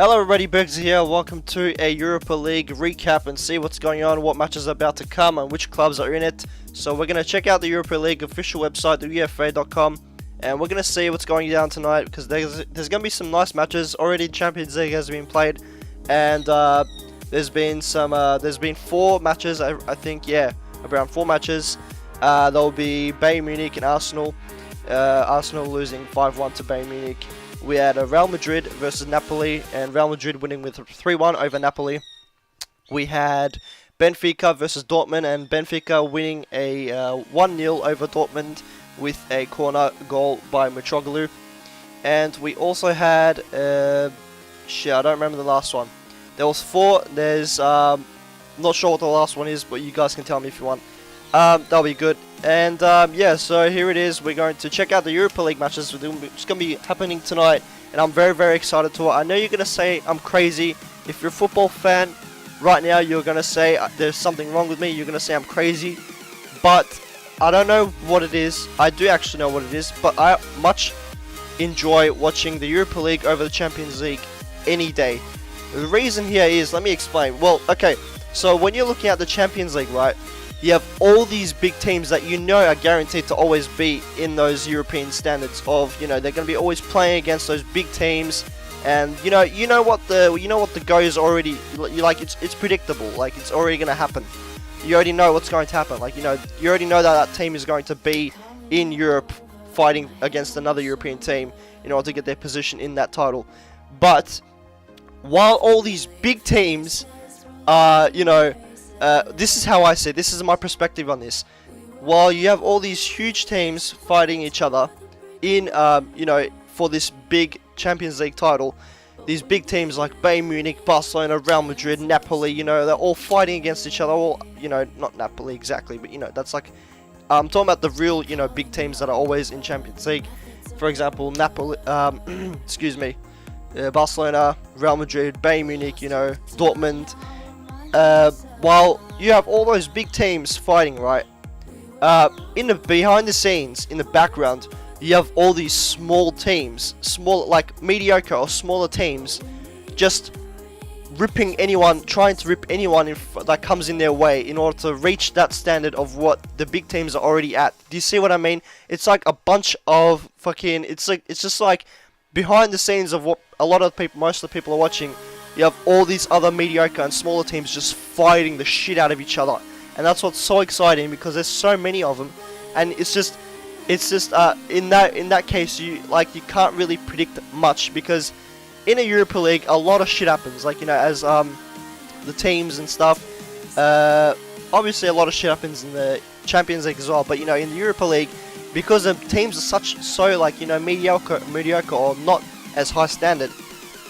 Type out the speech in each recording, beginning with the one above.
Hello everybody, Bergs here. Welcome to a Europa League recap and see what's going on, what matches are about to come and which clubs are in it. So we're going to check out the Europa League official website, the uefa.com, and we're going to see what's going down tonight because there's going to be some nice matches. Already Champions League has been played and there's been four matches, I think, yeah, around four matches. There'll be Bayern Munich and Arsenal. Arsenal losing 5-1 to Bayern Munich. We had Real Madrid versus Napoli, and Real Madrid winning with 3-1 over Napoli. We had Benfica versus Dortmund, and Benfica winning a 1-0 over Dortmund with a corner goal by Mitroglou. And we also had, shit, I don't remember the last one. There was four. There's, not sure what the last one is, but you guys can tell me if you want. That'll be good. And yeah, so here it is. We're going to check out the Europa League matches. It's going to be happening tonight, and I'm very, very excited to it. I know you're going to say I'm crazy. If you're a football fan right now, you're going to say there's something wrong with me. You're going to say I'm crazy. But I don't know what it is. I do actually know what it is, but I much enjoy watching the Europa League over the Champions League any day. The reason here is, let me explain. Well, okay, so when you're looking at the Champions League, right, you have all these big teams that you know are guaranteed to always be in those European standards of, you know, they're going to be always playing against those big teams, and you know what the go is already. You like it's predictable, like it's already going to happen. You already know what's going to happen. Like, you know, you already know that team is going to be in Europe fighting against another European team in order to get their position in that title. But while all these big teams are, you know, this is how I see it. This is my perspective on this. While you have all these huge teams fighting each other in, you know, for this big Champions League title, these big teams like Bayern Munich, Barcelona, Real Madrid, Napoli, you know, they're all fighting against each other. All, you know, not Napoli exactly, but you know, that's like, I'm talking about the real, you know, big teams that are always in Champions League. For example, Napoli, excuse me, Barcelona, Real Madrid, Bayern Munich, you know, Dortmund. While you have all those big teams fighting, right, in the behind the scenes, in the background, you have all these small teams, like mediocre or smaller teams, just ripping anyone, trying to rip anyone that comes in their way in order to reach that standard of what the big teams are already at. Do you see what I mean? It's like a bunch of fucking, it's just like behind the scenes of what a lot of people, most of the people are watching. You have all these other mediocre and smaller teams just fighting the shit out of each other, and that's what's so exciting because there's so many of them, and it's just in that case you can't really predict much because in a Europa League a lot of shit happens, like, you know, as the teams and stuff. Obviously a lot of shit happens in the Champions League as well, but you know, in the Europa League, because the teams are so like, you know, mediocre or not as high standard,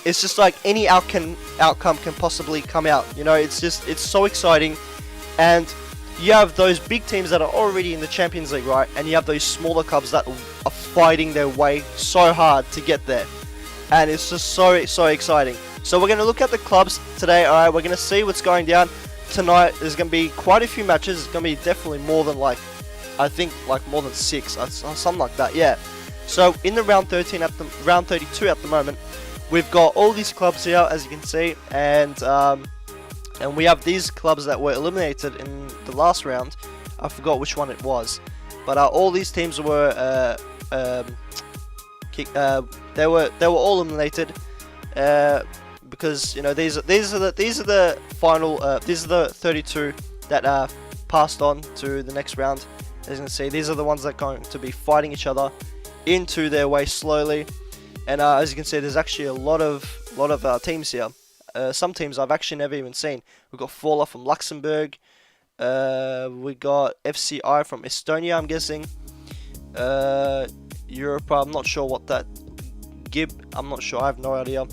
it's just like any outcome can possibly come out. You know, it's so exciting, and you have those big teams that are already in the Champions League, right? And you have those smaller clubs that are fighting their way so hard to get there, and it's just so exciting. So we're going to look at the clubs today. All right, we're going to see what's going down tonight. There's going to be quite a few matches. It's going to be definitely more than I think more than 6, something like that. Yeah. So in the round 32 at the moment. We've got all these clubs here, as you can see, and we have these clubs that were eliminated in the last round. I forgot which one it was, but all these teams were they were all eliminated because, you know, these are the final these are the 32 that passed on to the next round. As you can see, these are the ones that are going to be fighting each other into their way slowly. And as you can see, there's actually a lot of teams here. Some teams I've actually never even seen. We've got Forla from Luxembourg. We got FCI from Estonia, I'm guessing. Europa, I'm not sure what that. Gib, I'm not sure. I have no idea.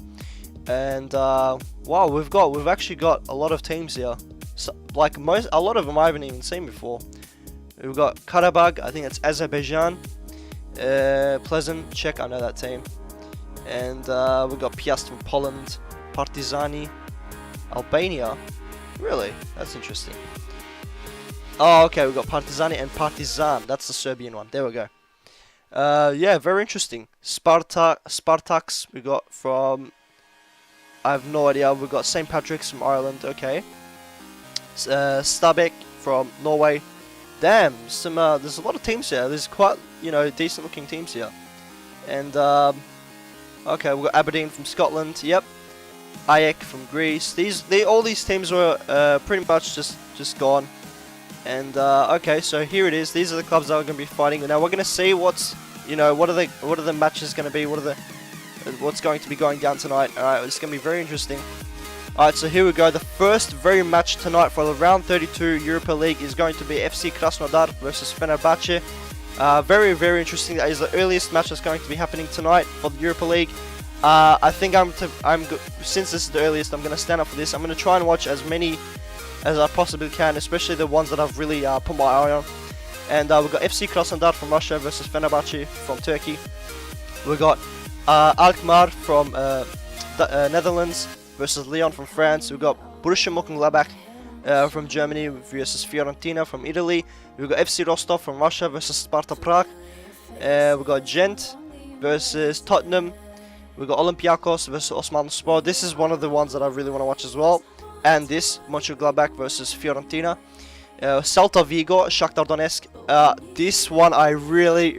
And wow, we've actually got a lot of teams here. So, like a lot of them I haven't even seen before. We've got Karabakh, I think it's Azerbaijan. Pleasant, Czech, I know that team. And we've got Piast from Poland, Partizani, Albania. Really? That's interesting. Oh, okay, we've got Partizani and Partizan. That's the Serbian one. There we go. Yeah, very interesting. Spartaks we got from I have no idea. We've got St. Patrick's from Ireland, okay. Stabæk from Norway. Damn, there's a lot of teams here. There's quite, decent looking teams here. And, okay, we've got Aberdeen from Scotland, yep. AEK from Greece. All these teams were pretty much just gone. And, okay, so here it is. These are the clubs that are going to be fighting. Now we're going to see what are the matches going to be, what's going to be going down tonight. Alright, it's going to be very interesting. Alright, so here we go. The first very match tonight for the round 32 Europa League is going to be FC Krasnodar versus Fenerbahce. Very, very interesting. That is the earliest match that's going to be happening tonight for the Europa League. I think since this is the earliest, I'm going to stand up for this. I'm going to try and watch as many as I possibly can, especially the ones that I've really put my eye on. And we've got FC Krasnodar from Russia versus Fenerbahce from Turkey. We've got Alkmaar from Netherlands versus Lyon from France. We've got Borussia Mönchengladbach from Germany versus Fiorentina from Italy. We've got FC Rostov from Russia versus Sparta Prague. We've got Gent versus Tottenham. We've got Olympiacos versus Osmanlıspor. This is one of the ones that I really want to watch as well. And this, Mönchengladbach versus Fiorentina. Celta Vigo, Shakhtar Donetsk. This one I really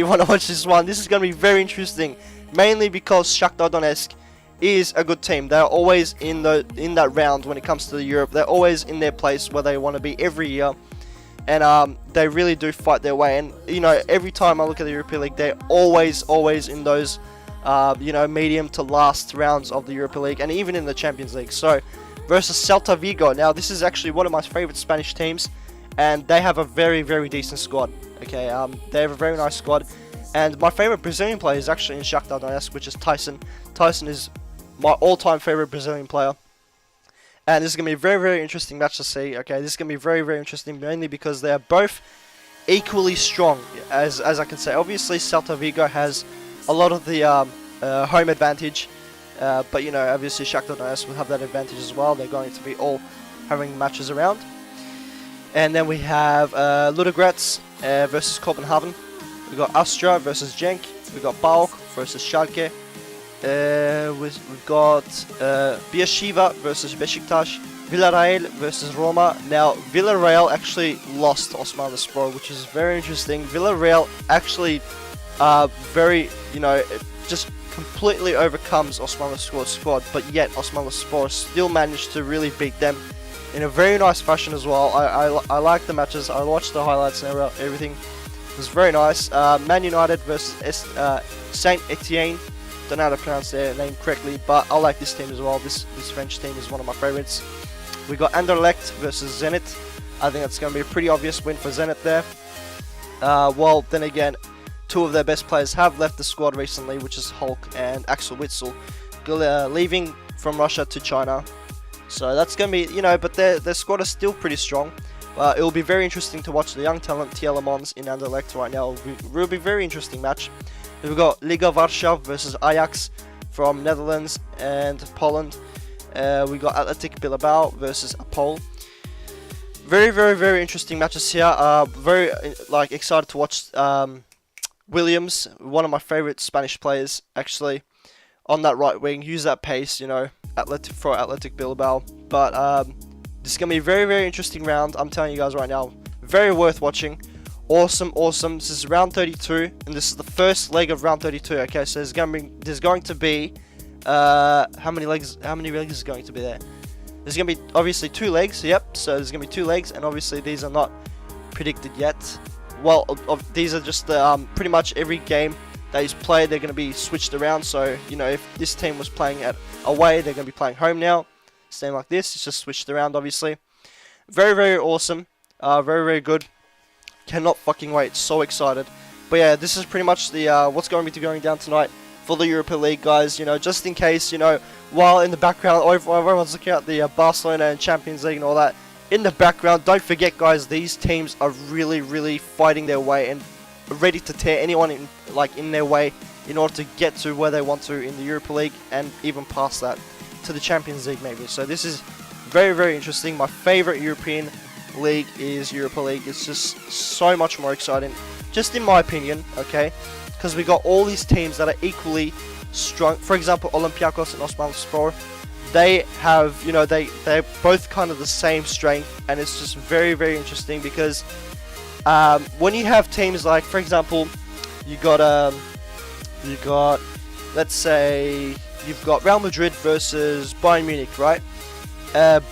want to watch this one. This is going to be very interesting. Mainly because Shakhtar Donetsk is a good team. They're always in that round when it comes to the Europe. They're always in their place where they want to be every year. And they really do fight their way. And, every time I look at the Europa League, they're always in those, medium to last rounds of the Europa League. And even in the Champions League. So, versus Celta Vigo. Now, this is actually one of my favorite Spanish teams. And they have a very, very decent squad. Okay, they have a very nice squad. And my favorite Brazilian player is actually in Shakhtar Donetsk, which is Tyson. Tyson is my all-time favorite Brazilian player. And this is going to be a very, very interesting match to see. Okay, this is going to be very, very interesting, mainly because they are both equally strong, as I can say. Obviously, Celta Vigo has a lot of the home advantage. But, obviously Shakhtar Donetsk will have that advantage as well. They're going to be all having matches around. And then we have Ludogorets versus Copenhagen. We've got Astra versus Genk. We've got PAOK versus Schalke. We've got Beersheva versus Besiktas. Villarreal versus Roma. Now, Villarreal actually lost to Osmanlıspor, which is very interesting. Villarreal actually just completely overcomes Osmanlıspor's squad, but yet Osmanlıspor still managed to really beat them in a very nice fashion as well. I like the matches. I watched the highlights and everything. It was very nice. Man United versus Saint Etienne. Don't know how to pronounce their name correctly, but I like this team as well. This French team is one of my favorites. We got Anderlecht versus Zenit. I think that's going to be a pretty obvious win for Zenit there. Well, then again, two of their best players have left the squad recently, which is Hulk and Axel Witsel, leaving from Russia to China. So that's going to be, but their squad is still pretty strong. It will be very interesting to watch the young talent Tielemans in Anderlecht right now. It will be a very interesting match. We've got Liga Warsaw versus Ajax from Netherlands and Poland. We got Athletic Bilbao versus Apol. Very, very, very interesting matches here. Very excited to watch Williams, one of my favorite Spanish players, actually, on that right wing. Use that pace, for Athletic Bilbao. But this is going to be a very, very interesting round. I'm telling you guys right now. Very worth watching. Awesome. This is round 32, and this is the first leg of round 32. Okay, so there's going to be how many legs is going to be there? There's going to be obviously 2 legs. Yep. So there's going to be 2 legs, and obviously these are not predicted yet. Well, these are just the pretty much every game that is played, they're going to be switched around. So if this team was playing at away, they're going to be playing home now. Same like this. It's just switched around, obviously. Very, very awesome. Very, very good. Cannot fucking wait. So excited. But yeah, this is pretty much the what's going to be going down tonight for the Europa League, guys. Just in case, while in the background, everyone's looking at the Barcelona and Champions League and all that. In the background, don't forget, guys, these teams are really, really fighting their way and ready to tear anyone in their way in order to get to where they want to in the Europa League and even past that to the Champions League maybe. So this is very, very interesting. My favorite European league is Europa League. It's just so much more exciting, just in my opinion, okay? Because we got all these teams that are equally strong. For example, Olympiacos and Osmanspor, they have, you know, they're both kind of the same strength, and it's just very, very interesting because when you have teams like, for example, you got let's say you've got Real Madrid versus Bayern Munich, right?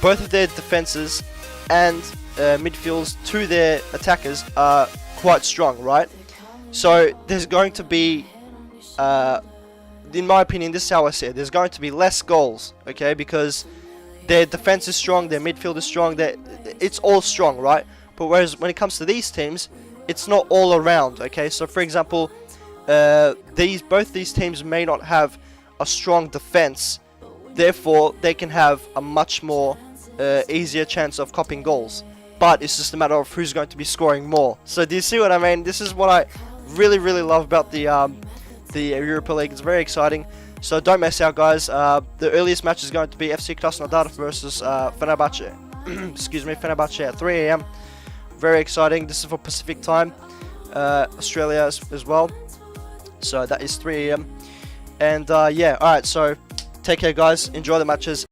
Both of their defenses and midfields to their attackers are quite strong, right? So there's going to be, in my opinion, this is how I see it, there's going to be less goals, okay? Because their defense is strong, their midfield is strong, it's all strong, right? But whereas when it comes to these teams, it's not all around, okay? So for example, both these teams may not have a strong defense, therefore they can have a much more easier chance of copying goals. But it's just a matter of who's going to be scoring more. So do you see what I mean? This is what I really, really love about the Europa League. It's very exciting. So don't miss out, guys. The earliest match is going to be FC Krasnodar versus Fenerbahce. Excuse me, Fenerbahce at 3 AM. Very exciting. This is for Pacific time. Australia as well. So that is 3 AM. And yeah, alright, so take care, guys. Enjoy the matches.